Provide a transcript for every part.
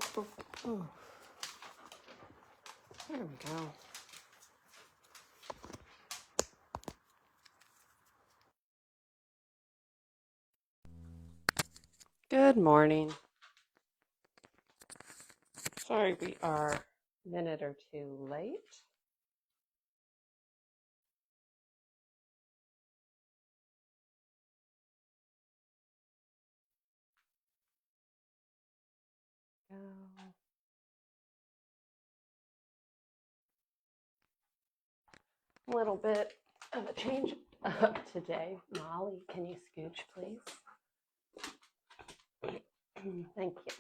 Oh, there we go. Good morning. Sorry we are a minute or two late. A little bit of a change up today. Molly, can you scooch, please? Thank you.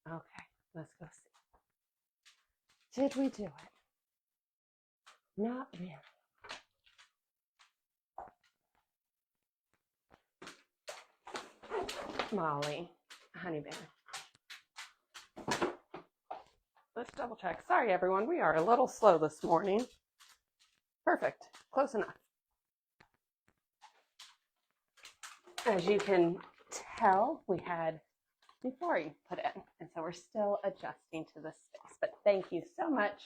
Okay, let's go see. Did we do it? Not really. Molly, honey bear. Let's double check. Sorry, everyone. We are a little slow this morning. Perfect. Close enough. As you can tell, we had before you put in, and so we're still adjusting to this space. But thank you so much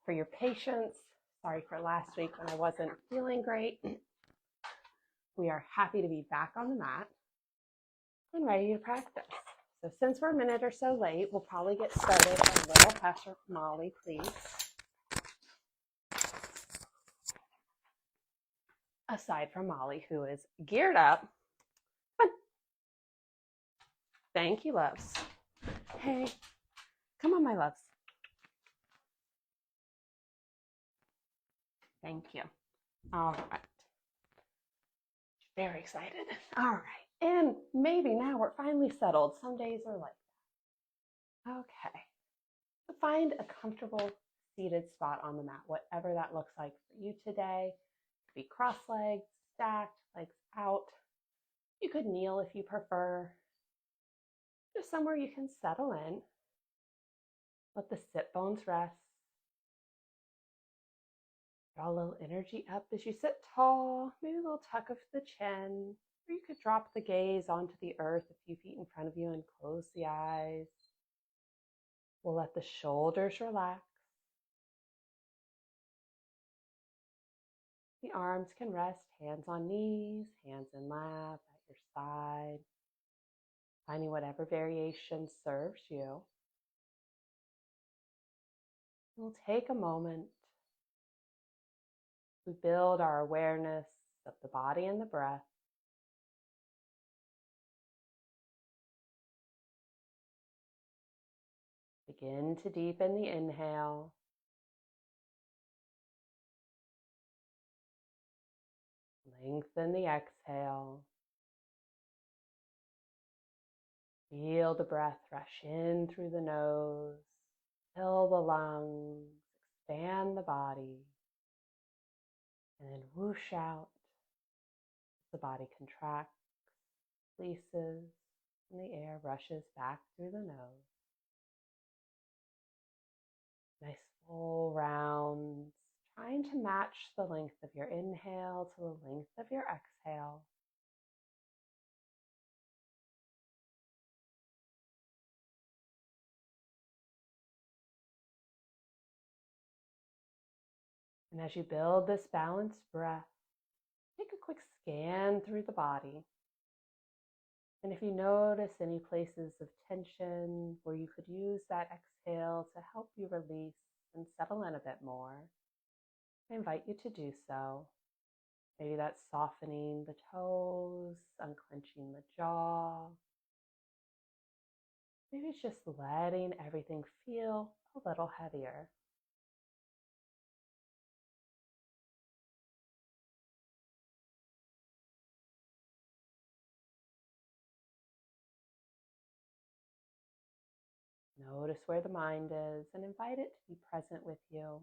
for your patience. Sorry for last week when I wasn't feeling great. We are happy to be back on the mat and ready to practice. So since we're a minute or so late, we'll probably get started a little faster. Molly, please. Aside from Molly, who is geared up. Thank you, loves. Hey, come on, my loves. Thank you. All right. Very excited. All right. And maybe now we're finally settled. Some days are like that. Okay. So find a comfortable seated spot on the mat, whatever that looks like for you today. It could be cross-legged, stacked, legs out. You could kneel if you prefer. Just somewhere you can settle in. Let the sit bones rest. Draw a little energy up as you sit tall, maybe a little tuck of the chin, or you could drop the gaze onto the earth a few feet in front of you and close the eyes. We'll let the shoulders relax. The arms can rest, hands on knees, hands in lap, at your side, finding whatever variation serves you. We'll take a moment. We build our awareness of the body and the breath. Begin to deepen the inhale. Lengthen the exhale. Feel the breath rush in through the nose, fill the lungs, expand the body, and then whoosh out. The body contracts, releases, and the air rushes back through the nose. Nice full rounds, trying to match the length of your inhale to the length of your exhale. And as you build this balanced breath, take a quick scan through the body. And if you notice any places of tension where you could use that exhale to help you release and settle in a bit more, I invite you to do so. Maybe that's softening the toes, unclenching the jaw. Maybe it's just letting everything feel a little heavier. Notice where the mind is and invite it to be present with you,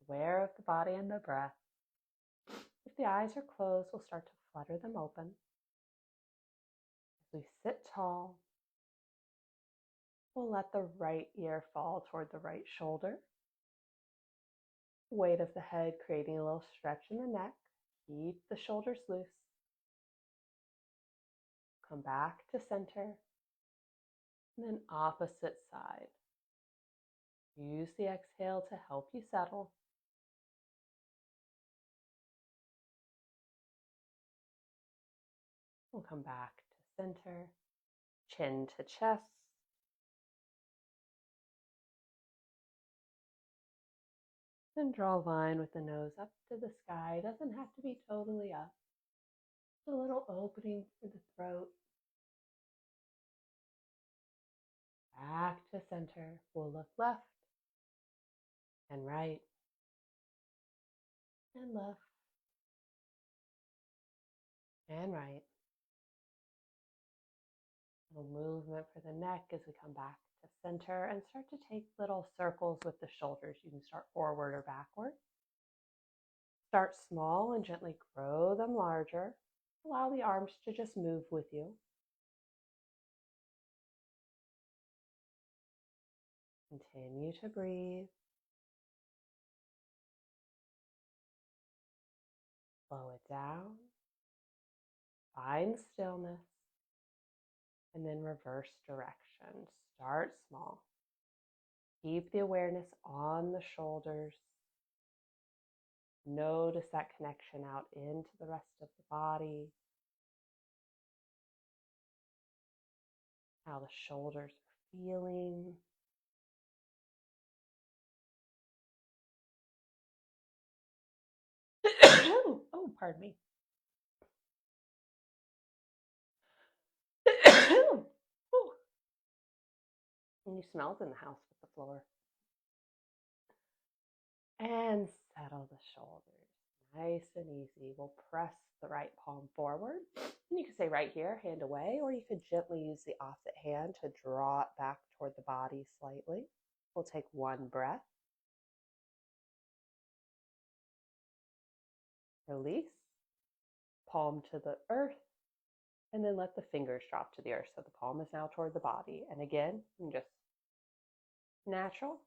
aware of the body and the breath. If the eyes are closed, we'll start to flutter them open. As we sit tall, we'll let the right ear fall toward the right shoulder. Weight of the head creating a little stretch in the neck. Keep the shoulders loose. Come back to center. And then opposite side. Use the exhale to help you settle. We'll come back to center, chin to chest. Then draw a line with the nose up to the sky. Doesn't have to be totally up. Just a little opening for the throat. Back to center. We'll look left and right and left and right. Little movement for the neck as we come back to center and start to take little circles with the shoulders. You can start forward or backward. Start small and gently grow them larger. Allow the arms to just move with you. Continue to breathe. Slow it down. Find stillness. And then reverse direction. Start small. Keep the awareness on the shoulders. Notice that connection out into the rest of the body. How the shoulders are feeling. Oh, pardon me. And you smelled in the house with the floor. And settle the shoulders. Nice and easy. We'll press the right palm forward. And you can stay right here, hand away, or you could gently use the opposite hand to draw it back toward the body slightly. We'll take one breath. Release. Palm to the earth. And then let the fingers drop to the earth. So the palm is now toward the body. And again, just natural.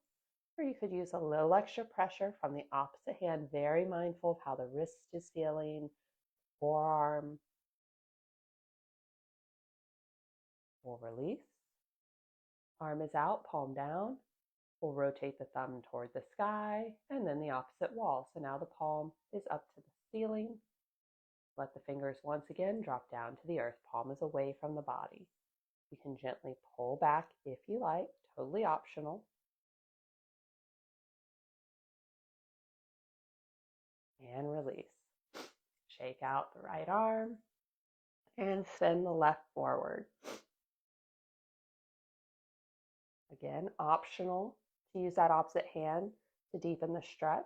Or you could use a little extra pressure from the opposite hand, very mindful of how the wrist is feeling, forearm. We'll release. Arm is out, palm down. We'll rotate the thumb toward the sky and then the opposite wall. So now the palm is up to the ceiling. Let the fingers once again drop down to the earth. Palm is away from the body. You can gently pull back if you like, totally optional. And release. Shake out the right arm and send the left forward. Again, optional to use that opposite hand to deepen the stretch.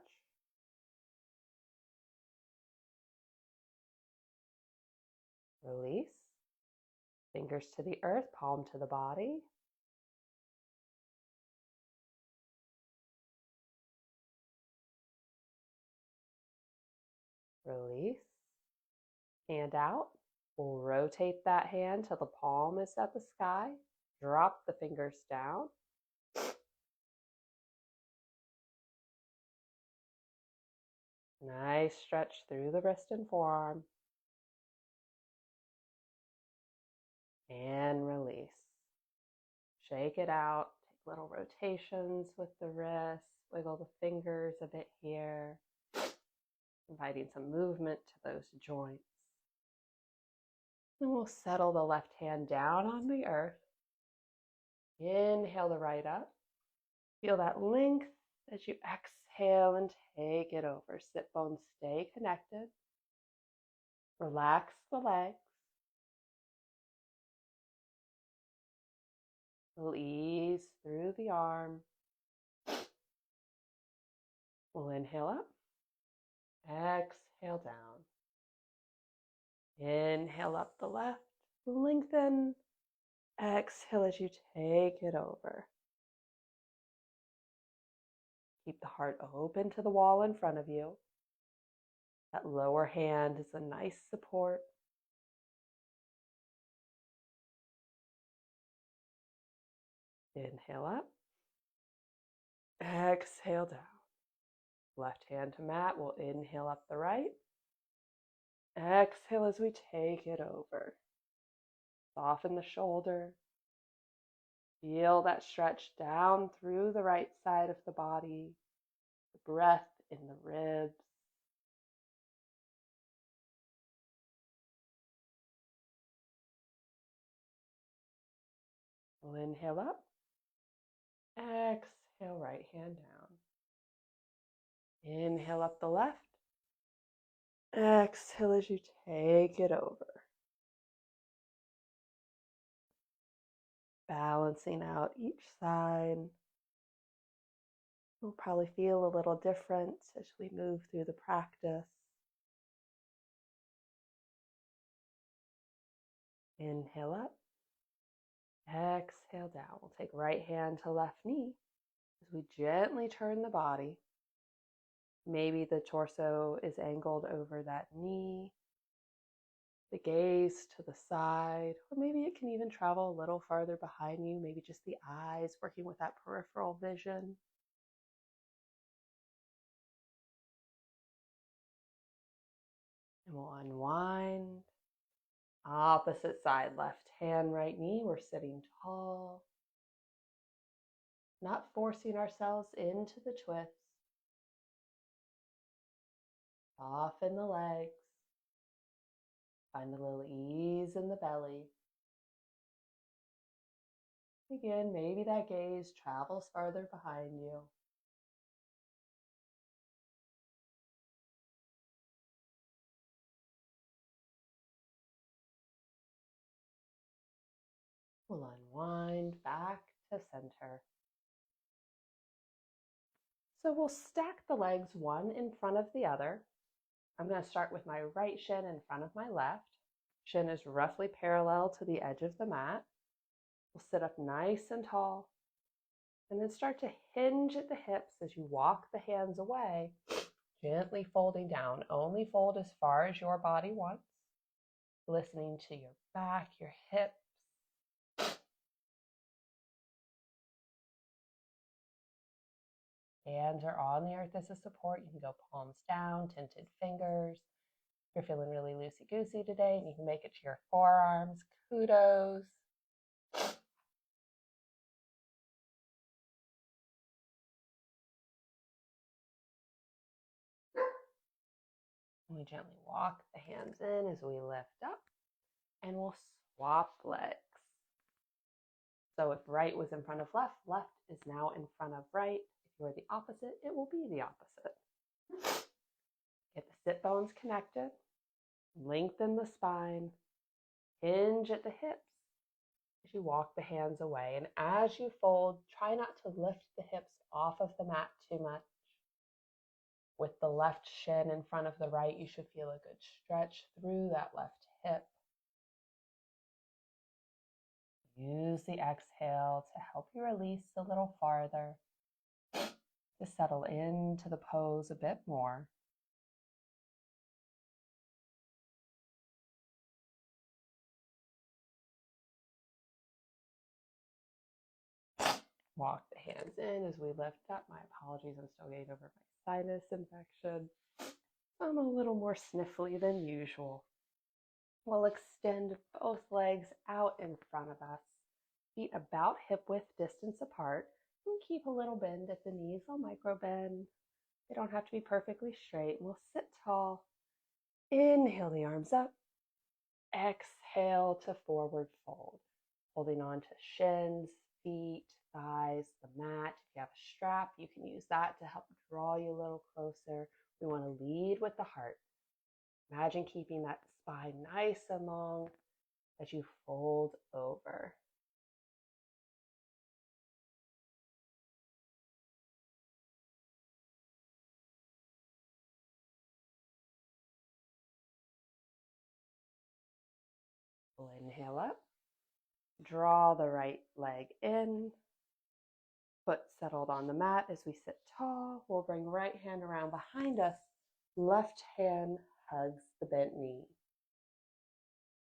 Release. Fingers to the earth, palm to the body. Release. Hand out. We'll rotate that hand till the palm is at the sky. Drop the fingers down. Nice stretch through the wrist and forearm. And release. Shake it out. Take little rotations with the wrist. Wiggle the fingers a bit here. Inviting some movement to those joints. Then we'll settle the left hand down on the earth. Inhale the right up. Feel that length as you exhale and take it over. Sit bones stay connected. Relax the legs. We'll ease through the arm. We'll inhale up. Exhale down. Inhale up the left. Lengthen. Exhale as you take it over. Keep the heart open to the wall in front of you. That lower hand is a nice support. Inhale up. Exhale down. Left hand to mat. We'll inhale up the right. Exhale as we take it over. Soften the shoulder. Feel that stretch down through the right side of the body, the breath in the ribs. We'll inhale up. Exhale, right hand down. Inhale up the left. Exhale as you take it over. Balancing out each side. We'll probably feel a little different as we move through the practice. Inhale up. Exhale down. We'll take right hand to left knee as we gently turn the body. Maybe the torso is angled over that knee, the gaze to the side, or maybe it can even travel a little farther behind you, maybe just the eyes working with that peripheral vision. And we'll unwind. Opposite side, left hand, right knee. We're sitting tall, not forcing ourselves into the twists. Soften the legs. Find a little ease in the belly. Again, maybe that gaze travels farther behind you. We'll unwind back to center. So we'll stack the legs one in front of the other. I'm going to start with my right shin in front of my left. Shin is roughly parallel to the edge of the mat. We'll sit up nice and tall, and then start to hinge at the hips as you walk the hands away, gently folding down. Only fold as far as your body wants, listening to your back, your hips. Hands are on the earth as a support. You can go palms down, tinted fingers. If you're feeling really loosey-goosey today and you can make it to your forearms, kudos. And we gently walk the hands in as we lift up, and we'll swap legs. So if right was in front of left, left is now in front of right. If you're the opposite, it will be the opposite. Get the sit bones connected, lengthen the spine, hinge at the hips as you walk the hands away. And as you fold, try not to lift the hips off of the mat too much. With the left shin in front of the right, you should feel a good stretch through that left hip. Use the exhale to help you release a little farther, to settle into the pose a bit more. Walk the hands in as we lift up. My apologies, I'm still getting over my sinus infection. I'm a little more sniffly than usual. We'll extend both legs out in front of us, feet about hip width distance apart, and keep a little bend at the knees. I'll micro bend. They don't have to be perfectly straight. We'll sit tall. Inhale the arms up. Exhale to forward fold. Holding on to shins, feet, thighs, the mat. If you have a strap, you can use that to help draw you a little closer. We want to lead with the heart. Imagine keeping that spine nice and long as you fold over. We'll inhale up. Draw the right leg in. Foot settled on the mat as we sit tall. We'll bring right hand around behind us. Left hand hugs the bent knee.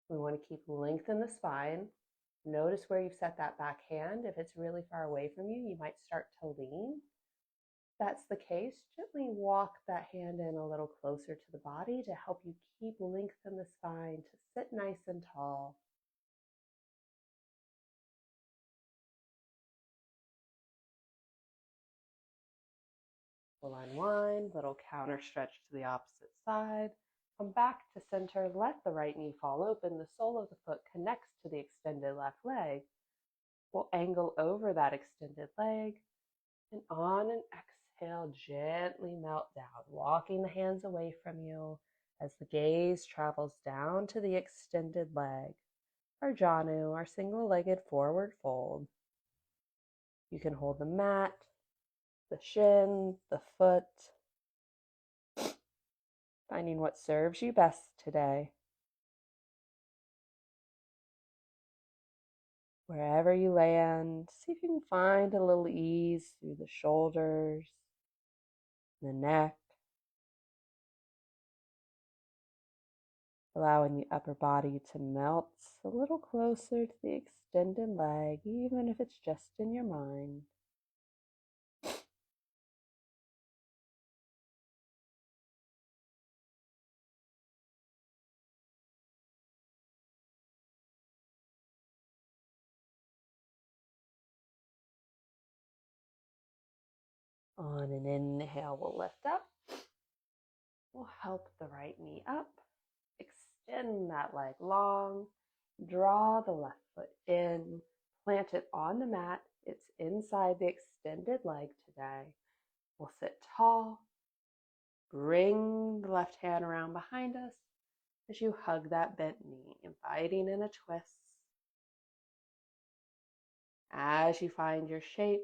We want to keep length in the spine. Notice where you've set that back hand. If it's really far away from you, you might start to lean. If that's the case, gently walk that hand in a little closer to the body to help you keep length in the spine, to sit nice and tall. We'll unwind, little counter stretch to the opposite side. Come back to center, let the right knee fall open. The sole of the foot connects to the extended left leg. We'll angle over that extended leg, and on an exhale, gently melt down, walking the hands away from you as the gaze travels down to the extended leg, our janu, our single-legged forward fold. You can hold the mat, the shin, the foot, finding what serves you best today. Wherever you land, see if you can find a little ease through the shoulders, the neck, allowing the upper body to melt a little closer to the extended leg, even if it's just in your mind. On an inhale, we'll lift up. We'll help the right knee up. Extend that leg long. Draw the left foot in. Plant it on the mat. It's inside the extended leg today. We'll sit tall. Bring the left hand around behind us as you hug that bent knee, inviting in a twist. As you find your shape,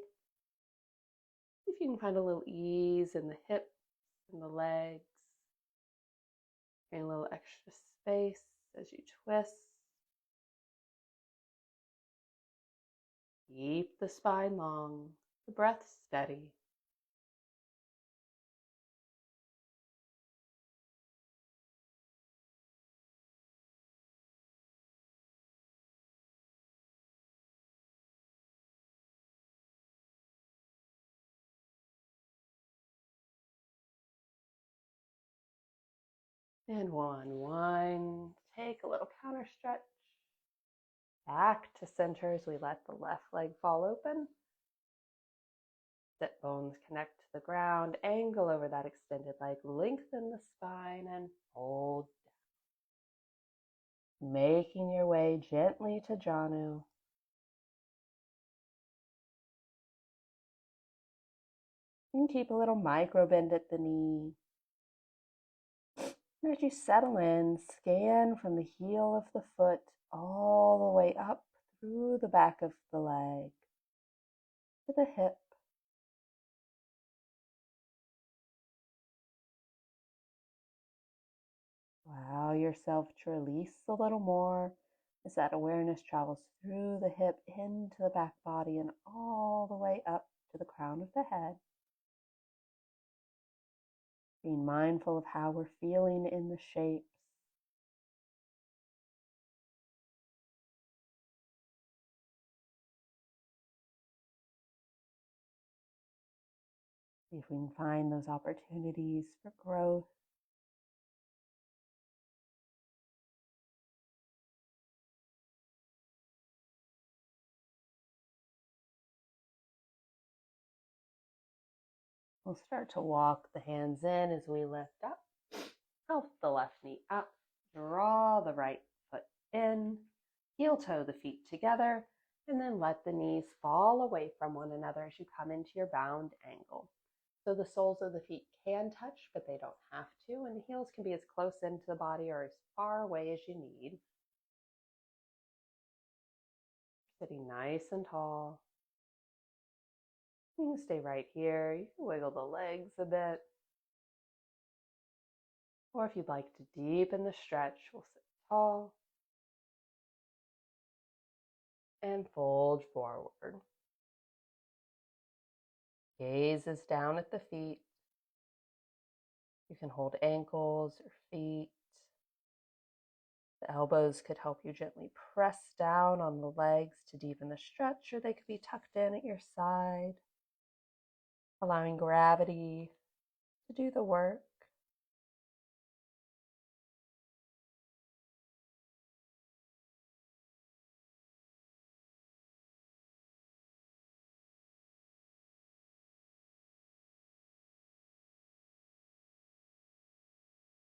see if you can find a little ease in the hips and the legs. Getting a little extra space as you twist. Keep the spine long, the breath steady. And we'll unwind, take a little counter stretch. Back to center as we let the left leg fall open. Sit bones connect to the ground, angle over that extended leg, lengthen the spine and hold down. Making your way gently to janu. You can keep a little micro bend at the knee. And as you settle in, scan from the heel of the foot all the way up through the back of the leg to the hip. Allow yourself to release a little more as that awareness travels through the hip into the back body and all the way up to the crown of the head. Being mindful of how we're feeling in the shapes. See if we can find those opportunities for growth. We'll start to walk the hands in as we lift up. Help the left knee up. Draw the right foot in. Heel toe the feet together. And then let the knees fall away from one another as you come into your bound angle. So the soles of the feet can touch, but they don't have to. And the heels can be as close into the body or as far away as you need. Sitting nice and tall. You can stay right here. You can wiggle the legs a bit. Or if you'd like to deepen the stretch, we'll sit tall and fold forward. Gaze is down at the feet. You can hold ankles or feet. The elbows could help you gently press down on the legs to deepen the stretch, or they could be tucked in at your side, allowing gravity to do the work.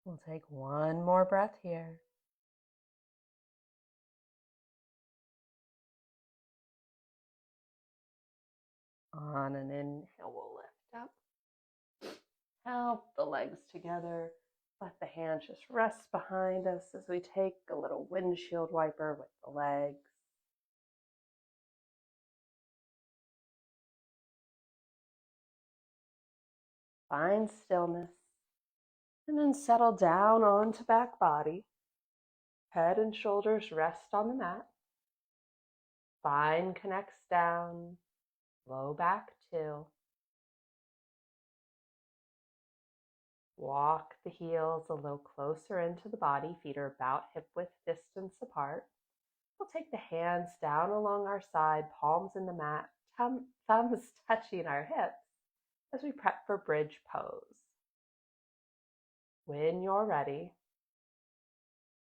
We'll take one more breath here. On an inhale, we'll lift up. Help the legs together. Let the hands just rest behind us as we take a little windshield wiper with the legs. Find stillness. And then settle down onto back body. Head and shoulders rest on the mat. Spine connects down. Low back too. Walk the heels a little closer into the body. Feet are about hip width distance apart. We'll take the hands down along our side, palms in the mat, thumbs touching our hips as we prep for bridge pose. When you're ready,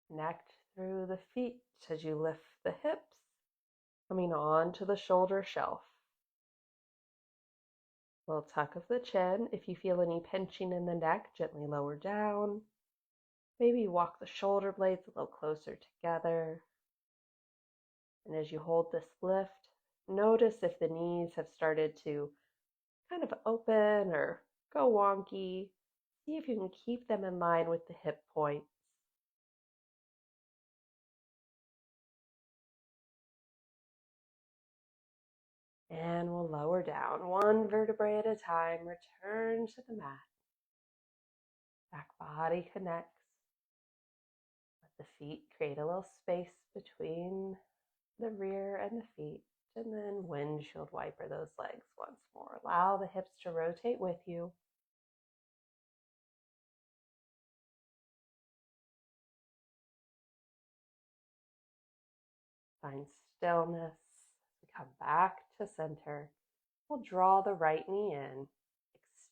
connect through the feet as you lift the hips, coming onto the shoulder shelf. Little tuck of the chin. If you feel any pinching in the neck, gently lower down. Maybe walk the shoulder blades a little closer together. And as you hold this lift, notice if the knees have started to kind of open or go wonky. See if you can keep them in line with the hip points. And we'll lower down one vertebrae at a time. Return to the mat. Back body connects. Let the feet create a little space between the rear and the feet. And then windshield wiper those legs once more. Allow the hips to rotate with you. Find stillness. We come back to center. We'll draw the right knee in.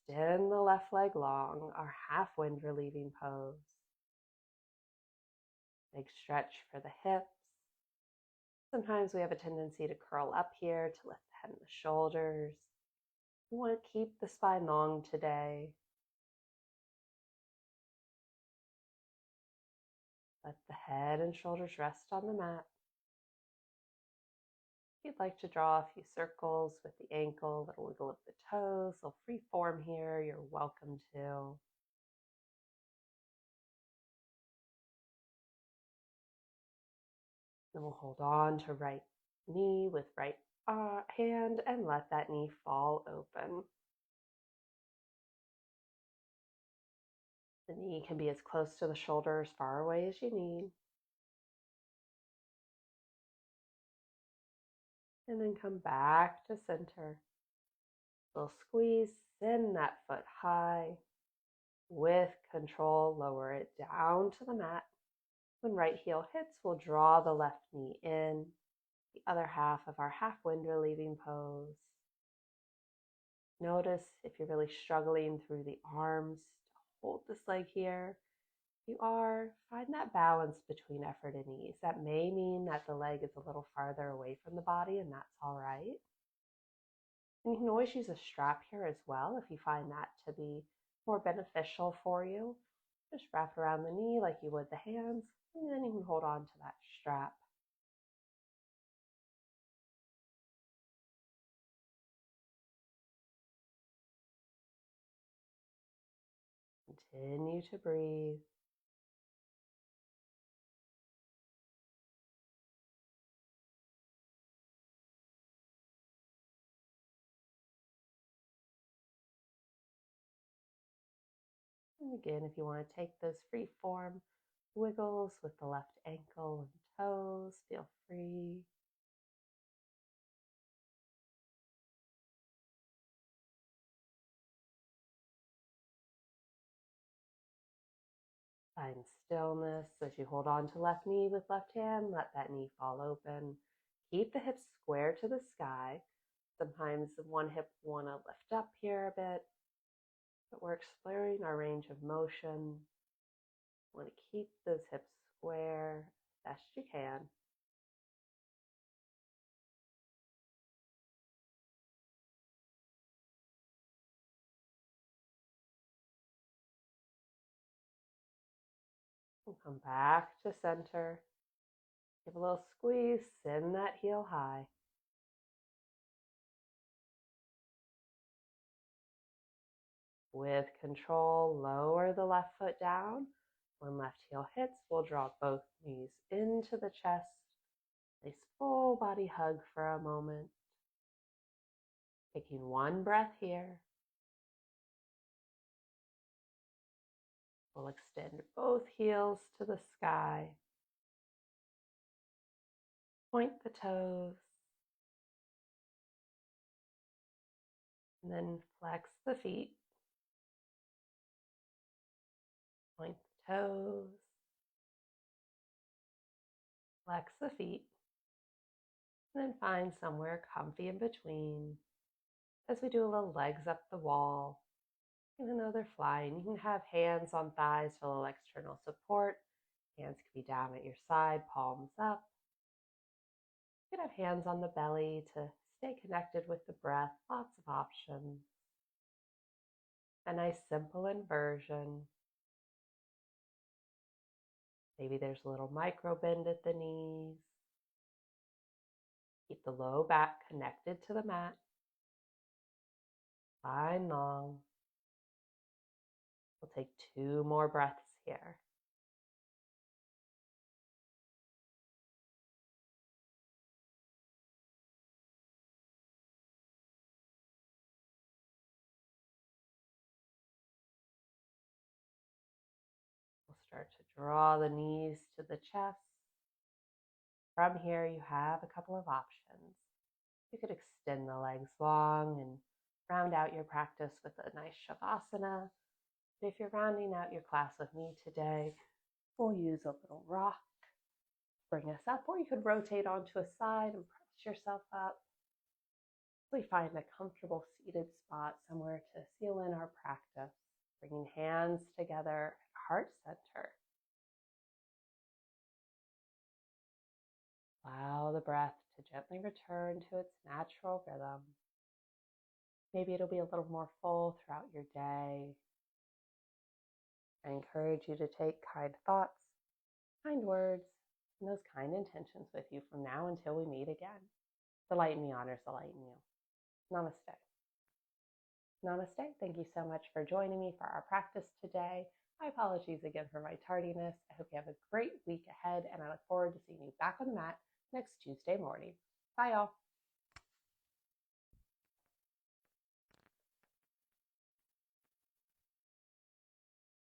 Extend the left leg long, our half wind relieving pose. Big stretch for the hips. Sometimes we have a tendency to curl up here to lift the head and the shoulders. We want to keep the spine long today. Let the head and shoulders rest on the mat. If you'd like to draw a few circles with the ankle, little wiggle of the toes, a little free form here, you're welcome to. Then we'll hold on to right knee with right hand and let that knee fall open. The knee can be as close to the shoulder, as far away as you need. And then come back to center. Little squeeze, send that foot high. With control, lower it down to the mat. When right heel hits, we'll draw the left knee in. The other half of our half wind relieving pose. Notice if you're really struggling through the arms to hold this leg here. If you are, find that balance between effort and ease. That may mean that the leg is a little farther away from the body, and that's all right. And you can always use a strap here as well if you find that to be more beneficial for you. Just wrap around the knee like you would the hands, and then you can hold on to that strap. Continue to breathe. And again, if you want to take those free form wiggles with the left ankle and toes, feel free. Find stillness as you hold on to left knee with left hand. Let that knee fall open. Keep the hips square to the sky. Sometimes the one hip will want to lift up here a bit, but we're exploring our range of motion. You want to keep those hips square as best you can. And come back to center. Give a little squeeze, send that heel high. With control, lower the left foot down. When left heel hits, we'll draw both knees into the chest. Nice full body hug for a moment. Taking one breath here. We'll extend both heels to the sky. Point the toes. And then flex the feet. Point the toes. Flex the feet. And then find somewhere comfy in between as we do a little legs up the wall. Even though they're flying, you can have hands on thighs for a little external support. Hands can be down at your side, palms up. You can have hands on the belly to stay connected with the breath. Lots of options. A nice simple inversion. Maybe there's a little micro bend at the knees. Keep the low back connected to the mat. Spine long. We'll take 2 more breaths here. We'll start to draw the knees to the chest. From here, you have a couple of options. You could extend the legs long and round out your practice with a nice shavasana. But if you're rounding out your class with me today, we'll use a little rock, bring us up, or you could rotate onto a side and press yourself up. We find a comfortable seated spot somewhere to seal in our practice, bringing hands together at heart center. Allow the breath to gently return to its natural rhythm. Maybe it'll be a little more full throughout your day. I encourage you to take kind thoughts, kind words, and those kind intentions with you from now until we meet again. The light in me honors the light in you. Namaste. Namaste. Thank you so much for joining me for our practice today. My apologies again for my tardiness. I hope you have a great week ahead, and I look forward to seeing you back on the mat next Tuesday morning. Bye, y'all.